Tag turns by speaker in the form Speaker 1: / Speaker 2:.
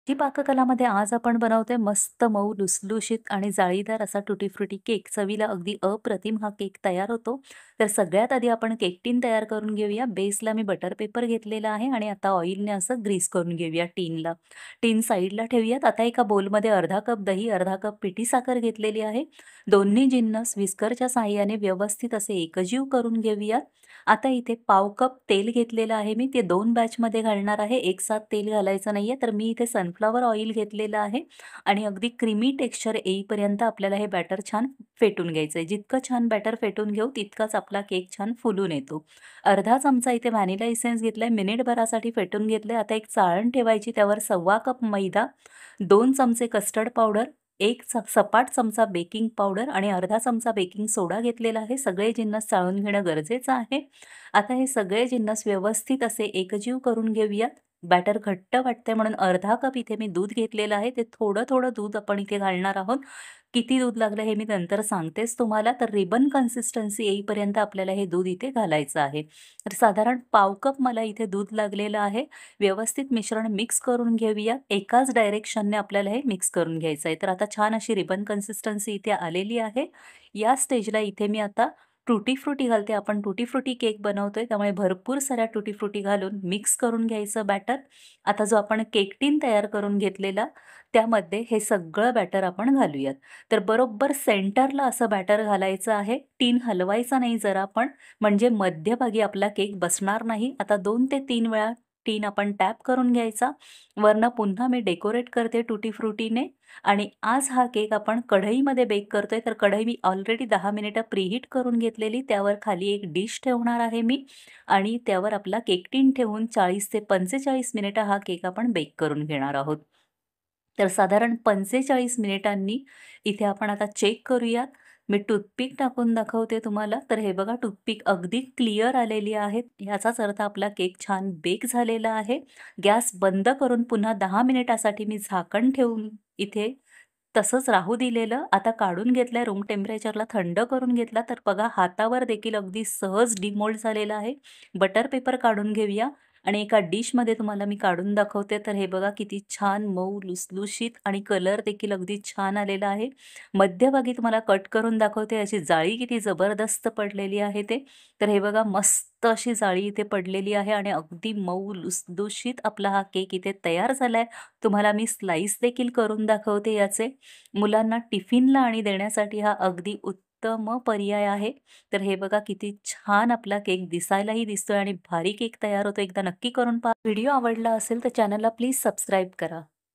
Speaker 1: जी पाककलामध्ये आज आपण बनवतोय मस्त मऊ लुसलुशीत आणि जाळीदार असा टुटी फ्रुटी केक. चवीला अगदी अप्रतिम हा केक तयार होतो. तर सगळ्यात आधी आपण केक टीन तयार करून घेऊया. बेसला मी बटर पेपर घेतलेला आहे आणि आता ऑइलने असं ग्रीस करून घेऊया टीनला. टीन साईडला ठेवूयात. आता एका बोलमध्ये अर्धा कप दही, अर्धा कप पिठी साखर घेतलेली आहे. दोन्ही जिन्नस विस्करच्या साहाय्याने व्यवस्थित असे एकजीव करून घेऊयात. आता इथे पाव कप तेल घेतलेलं आहे मी. ते 2 बॅचमध्ये घालणार आहे. एकसाथ तेल घालायचं नाहीये. तर मी इथे सनफ्लॉवर ऑइल घेतलेलं आहे आणि अगदी क्रीमी टेक्स्चर येईपर्यंत आपल्याला हे बॅटर छान फेटून घ्यायचं आहे. जितकं छान बॅटर फेटून घेऊ तितकाच आपला केक छान फुलून येतो. अर्धा चमचा इथे व्हॅनिला इसेन्स घेतलाय. मिनिटभरासाठी फेटून घेतलंय. आता एक चाळण ठेवायची. त्यावर 1/2 कप मैदा, 2 चमचे कस्टर्ड पावडर, एक सपाट चमचा बेकिंग पावडर आणि अर्धा चमचा बेकिंग सोडा घेतलेला आहे. सगळे जिन्नस चाळून घेणं गरजेचं आहे. आता हे सगळे जिन्नस व्यवस्थित असे एकजीव करून घेऊयात. बॅटर घट्ट वाटतंय म्हणून अर्धा कप इथे मी दूध घेतलेलं आहे. ते थोडं-थोडं दूध आपण इथे घालणार आहोत. किती दूध लागलं हे मी नंतर सांगतेच तुम्हाला. तर रिबन कन्सिस्टन्सी येईपर्यंत आपल्याला हे दूध इथे घालायचं आहे. तर साधारण पाव कप मला इथे दूध लागलेलं आहे. व्यवस्थित मिश्रण मिक्स करून घेऊया. एकाच डायरेक्शनने आपल्याला हे मिक्स करून घ्यायचं आहे. तर आता छान अशी रिबन कन्सिस्टन्सी इथे आलेली आहे. या स्टेजला इथे मी आता टुटी फ्रुटी घालते. आपण टुटी फ्रुटी केक बनवतोय त्यामुळे भरपूर साऱ्या टुटी फ्रुटी घालून मिक्स करून घ्यायचं बॅटर. आता जो आपण केक टीन तयार करून घेतलेला त्यामध्ये हे सगळं बॅटर आपण घालूयात. तर बरोबर सेंटरला असं बॅटर घालायचं आहे. टीन हलवायचा नाही जरा पण, म्हणजे मध्यभागी आपला केक बसणार नाही. आता 2 ते 3 वेळा टीन आपण टॅप करून घ्यायचा. वरनं पुन्हा मी डेकोरेट करते टुटी फ्रुटीने आणि आज हा केक आपण कढईमध्ये बेक करतोय. तर कढई मी ऑलरेडी 10 मिनिटं प्रीहीट करून घेतलेली. त्यावर खाली एक डिश ठेवणार आहे मी आणि त्यावर आपला केक टीन ठेवून 40 ते 45 मिनिटं हा केक आपण बेक करून घेणार आहोत. तर साधारण 45 मिनिटांनी इथे आपण आता चेक करूयात. मी टूथपिक टाकून दाखवते तुम्हाला. तर हे बघा टूथपिक अगदी क्लिअर आलेली आहे. याचाच अर्थ आपला केक छान बेक झालेला आहे. गॅस बंद करून पुन्हा 10 मिनिटासाठी मी झाकण ठेवून इथे तसंच राहू दिलेलं. आता काढून घेतलंय रूम टेम्परेचरला थंड करून घेतला. तर बघा हातावर देखील अगदी सहज डिमोल्ड झालेला आहे. बटर पेपर काढून घेऊया आणि एका डिशमध्ये तुम्हाला मी काढून दाखवते. तर हे बघा किती छान मऊ लुसलुशीत आणि कलर देखील अगदी छान आलेला आहे. मध्यभागी तुम्हाला कट करून दाखवते. अशी जाळी किती जबरदस्त पडलेली आहे ते. तर हे बघा मस्त अशी जाळी इथे पडलेली आहे आणि अगदी मऊ लुसलुशीत आपला हा केक इथे तयार झालाय. तुम्हाला मी स्लाइस देखील करून दाखवते याचे. मुलांना टिफिनला आणि देण्यासाठी हा अगदी उत्तम पर्याय आहे. तर हे बघा किती छान आपला केक दिसायलाही दिसतोय आणि भारी केक तयार होतो. एकदा नक्की करून पहा. व्हिडिओ आवडला असेल तर चॅनलला प्लीज सबस्क्राईब करा.